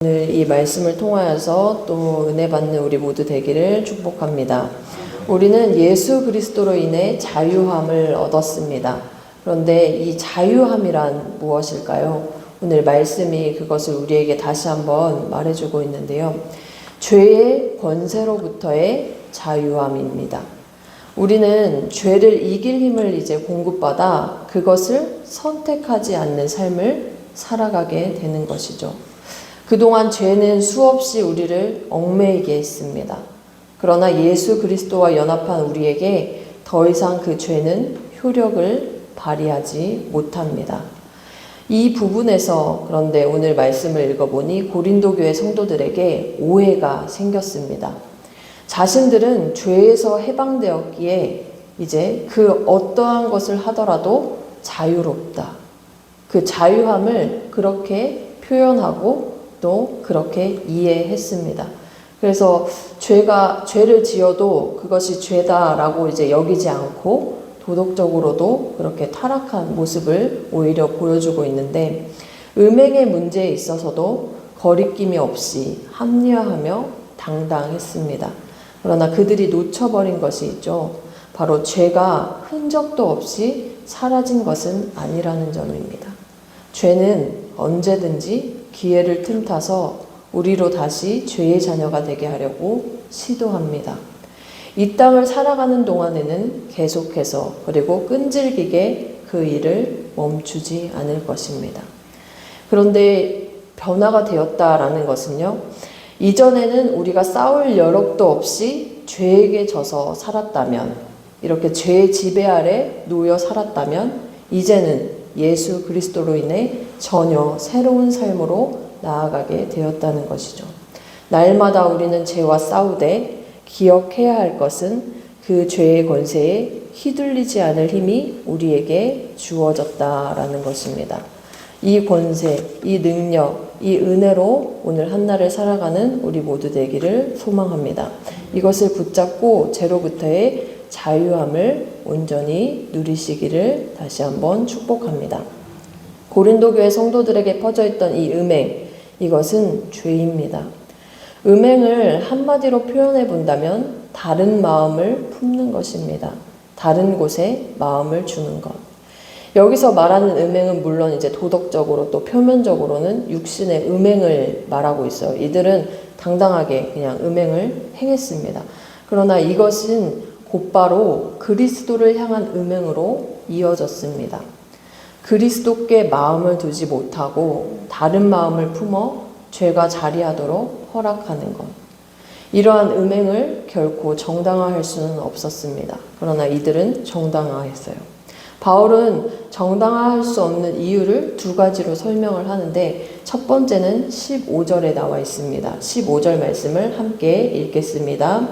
오늘 이 말씀을 통하여서 또 은혜 받는 우리 모두 되기를 축복합니다. 우리는 예수 그리스도로 인해 자유함을 얻었습니다. 그런데 이 자유함이란 무엇일까요? 오늘 말씀이 그것을 우리에게 다시 한번 말해주고 있는데요. 죄의 권세로부터의 자유함입니다. 우리는 죄를 이길 힘을 이제 공급받아 그것을 선택하지 않는 삶을 살아가게 되는 것이죠. 그동안 죄는 수없이 우리를 얽매이게 했습니다. 그러나 예수 그리스도와 연합한 우리에게 더 이상 그 죄는 효력을 발휘하지 못합니다. 이 부분에서 그런데 오늘 말씀을 읽어보니 고린도 교회 성도들에게 오해가 생겼습니다. 자신들은 죄에서 해방되었기에 이제 그 어떠한 것을 하더라도 자유롭다. 그 자유함을 그렇게 표현하고 또 그렇게 이해했습니다. 그래서 죄를 지어도 그것이 죄다라고 이제 여기지 않고 도덕적으로도 그렇게 타락한 모습을 오히려 보여주고 있는데, 음행의 문제에 있어서도 거리낌이 없이 합리화하며 당당했습니다. 그러나 그들이 놓쳐버린 것이 있죠. 바로 죄가 흔적도 없이 사라진 것은 아니라는 점입니다. 죄는 언제든지 기회를 틈타서 우리로 다시 죄의 자녀가 되게 하려고 시도합니다. 이 땅을 살아가는 동안에는 계속해서 그리고 끈질기게 그 일을 멈추지 않을 것입니다. 그런데 변화가 되었다라는 것은요, 이전에는 우리가 싸울 여력도 없이 죄에게 져서 살았다면, 이렇게 죄의 지배 아래 놓여 살았다면, 이제는 예수 그리스도로 인해 전혀 새로운 삶으로 나아가게 되었다는 것이죠. 날마다 우리는 죄와 싸우되 기억해야 할 것은 그 죄의 권세에 휘둘리지 않을 힘이 우리에게 주어졌다라는 것입니다. 이 권세, 이 능력, 이 은혜로 오늘 한날을 살아가는 우리 모두 되기를 소망합니다. 이것을 붙잡고 죄로부터의 자유함을 온전히 누리시기를 다시 한번 축복합니다. 고린도 교회 성도들에게 퍼져있던 이 음행, 이것은 죄입니다. 음행을 한마디로 표현해 본다면 다른 마음을 품는 것입니다. 다른 곳에 마음을 주는 것. 여기서 말하는 음행은 물론 이제 도덕적으로 또 표면적으로는 육신의 음행을 말하고 있어요. 이들은 당당하게 그냥 음행을 행했습니다. 그러나 이것은 곧바로 그리스도를 향한 음행으로 이어졌습니다. 그리스도께 마음을 두지 못하고 다른 마음을 품어 죄가 자리하도록 허락하는 것. 이러한 음행을 결코 정당화할 수는 없었습니다. 그러나 이들은 정당화했어요. 바울은 정당화할 수 없는 이유를 두 가지로 설명을 하는데, 첫 번째는 15절에 나와 있습니다. 15절 말씀을 함께 읽겠습니다.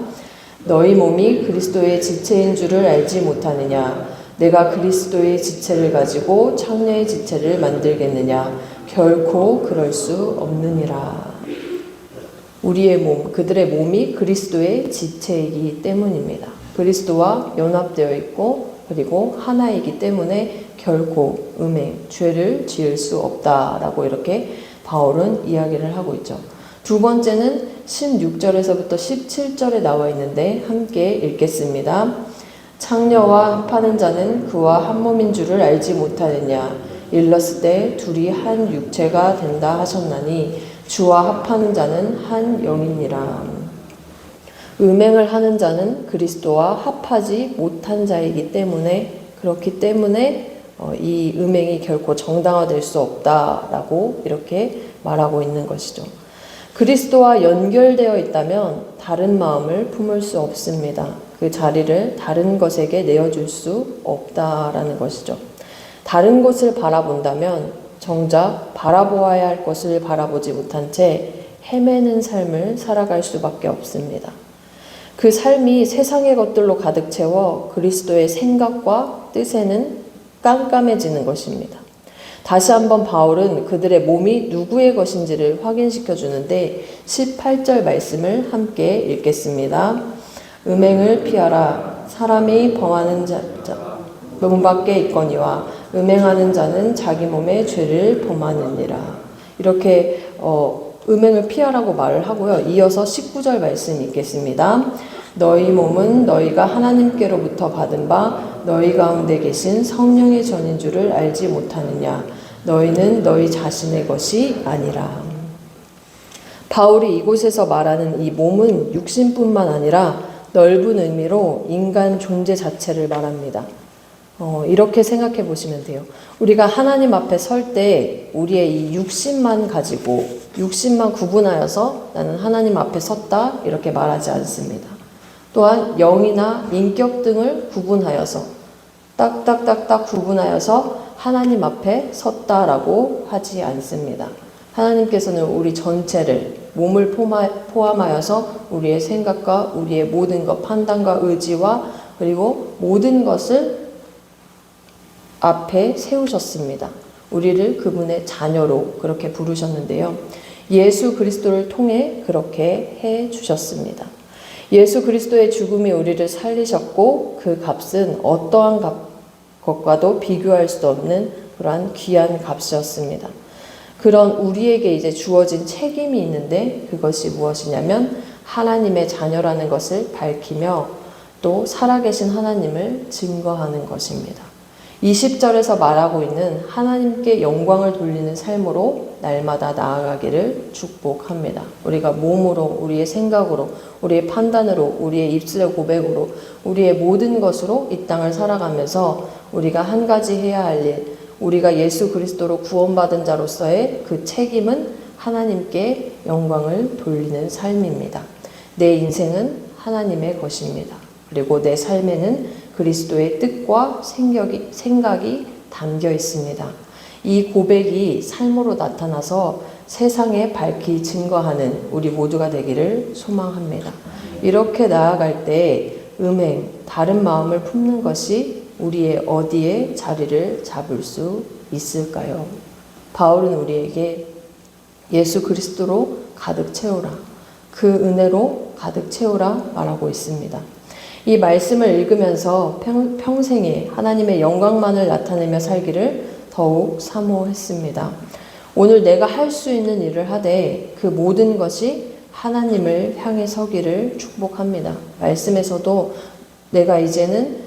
너희 몸이 그리스도의 지체인 줄을 알지 못하느냐? 내가 그리스도의 지체를 가지고 창녀의 지체를 만들겠느냐? 결코 그럴 수 없느니라. 우리의 몸, 그들의 몸이 그리스도의 지체이기 때문입니다. 그리스도와 연합되어 있고 그리고 하나이기 때문에 결코 음행, 죄를 지을 수 없다라고 이렇게 바울은 이야기를 하고 있죠. 두 번째는 16절에서부터 17절에 나와 있는데 함께 읽겠습니다. 창녀와 합하는 자는 그와 한 몸인 줄을 알지 못하느냐? 일렀을 때 둘이 한 육체가 된다 하셨나니 주와 합하는 자는 한 영이니라. 음행을 하는 자는 그리스도와 합하지 못한 자이기 때문에, 그렇기 때문에 이 음행이 결코 정당화될 수 없다라고 이렇게 말하고 있는 것이죠. 그리스도와 연결되어 있다면 다른 마음을 품을 수 없습니다. 그 자리를 다른 것에게 내어줄 수 없다라는 것이죠. 다른 곳을 바라본다면 정작 바라보아야 할 것을 바라보지 못한 채 헤매는 삶을 살아갈 수밖에 없습니다. 그 삶이 세상의 것들로 가득 채워 그리스도의 생각과 뜻에는 깜깜해지는 것입니다. 다시 한번 바울은 그들의 몸이 누구의 것인지를 확인시켜 주는데 18절 말씀을 함께 읽겠습니다. 음행을 피하라. 사람이 범하는 몸 밖에 있거니와 음행하는 자는 자기 몸에 죄를 범하느니라. 이렇게 음행을 피하라고 말을 하고요. 이어서 19절 말씀 읽겠습니다. 너희 몸은 너희가 하나님께로부터 받은 바 너희 가운데 계신 성령의 전인 줄을 알지 못하느냐. 너희는 너희 자신의 것이 아니라. 바울이 이곳에서 말하는 이 몸은 육신뿐만 아니라 넓은 의미로 인간 존재 자체를 말합니다. 이렇게 생각해 보시면 돼요. 우리가 하나님 앞에 설 때 우리의 이 육신만 가지고 육신만 구분하여서 나는 하나님 앞에 섰다 이렇게 말하지 않습니다. 또한 영이나 인격 등을 구분하여서 딱딱딱딱 구분하여서 하나님 앞에 섰다라고 하지 않습니다. 하나님께서는 우리 전체를 몸을 포함하여서 우리의 생각과 우리의 모든 것, 판단과 의지와 그리고 모든 것을 앞에 세우셨습니다. 우리를 그분의 자녀로 그렇게 부르셨는데요. 예수 그리스도를 통해 그렇게 해 주셨습니다. 예수 그리스도의 죽음이 우리를 살리셨고 그 값은 어떠한 것과도 비교할 수 없는 그러한 귀한 값이었습니다. 그런 우리에게 이제 주어진 책임이 있는데 그것이 무엇이냐면 하나님의 자녀라는 것을 밝히며 또 살아계신 하나님을 증거하는 것입니다. 20절에서 말하고 있는 하나님께 영광을 돌리는 삶으로 날마다 나아가기를 축복합니다. 우리가 몸으로, 우리의 생각으로, 우리의 판단으로, 우리의 입술의 고백으로, 우리의 모든 것으로 이 땅을 살아가면서 우리가 한 가지 해야 할 일, 우리가 예수 그리스도로 구원받은 자로서의 그 책임은 하나님께 영광을 돌리는 삶입니다. 내 인생은 하나님의 것입니다. 그리고 내 삶에는 그리스도의 뜻과 생각이 담겨 있습니다. 이 고백이 삶으로 나타나서 세상에 밝히 증거하는 우리 모두가 되기를 소망합니다. 이렇게 나아갈 때 음행, 다른 마음을 품는 것이 우리의 어디에 자리를 잡을 수 있을까요? 바울은 우리에게 예수 그리스도로 가득 채우라, 그 은혜로 가득 채우라 말하고 있습니다. 이 말씀을 읽으면서 평생에 하나님의 영광만을 나타내며 살기를 더욱 사모했습니다. 오늘 내가 할 수 있는 일을 하되 그 모든 것이 하나님을 향해 서기를 축복합니다. 말씀에서도 내가 이제는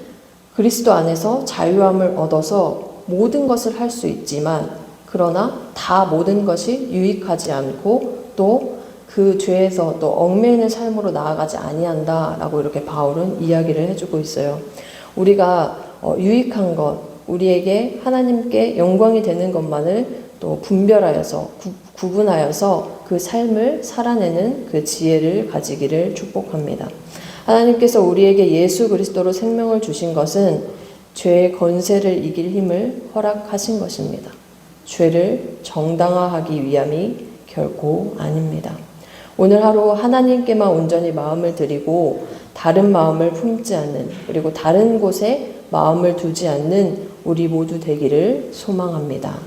그리스도 안에서 자유함을 얻어서 모든 것을 할 수 있지만 그러나 다 모든 것이 유익하지 않고 또 그 죄에서 또 얽매이는 삶으로 나아가지 아니한다라고 이렇게 바울은 이야기를 해주고 있어요. 우리가 유익한 것, 우리에게 하나님께 영광이 되는 것만을 또 분별하여서 구분하여서 그 삶을 살아내는 그 지혜를 가지기를 축복합니다. 하나님께서 우리에게 예수 그리스도로 생명을 주신 것은 죄의 권세를 이길 힘을 허락하신 것입니다. 죄를 정당화하기 위함이 결코 아닙니다. 오늘 하루 하나님께만 온전히 마음을 드리고 다른 마음을 품지 않는 그리고 다른 곳에 마음을 두지 않는 우리 모두 되기를 소망합니다.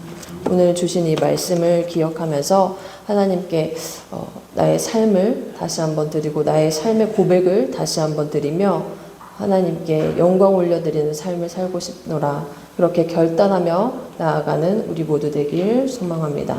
오늘 주신 이 말씀을 기억하면서 하나님께 나의 삶을 다시 한번 드리고 나의 삶의 고백을 다시 한번 드리며 하나님께 영광 올려드리는 삶을 살고 싶노라 그렇게 결단하며 나아가는 우리 모두 되길 소망합니다.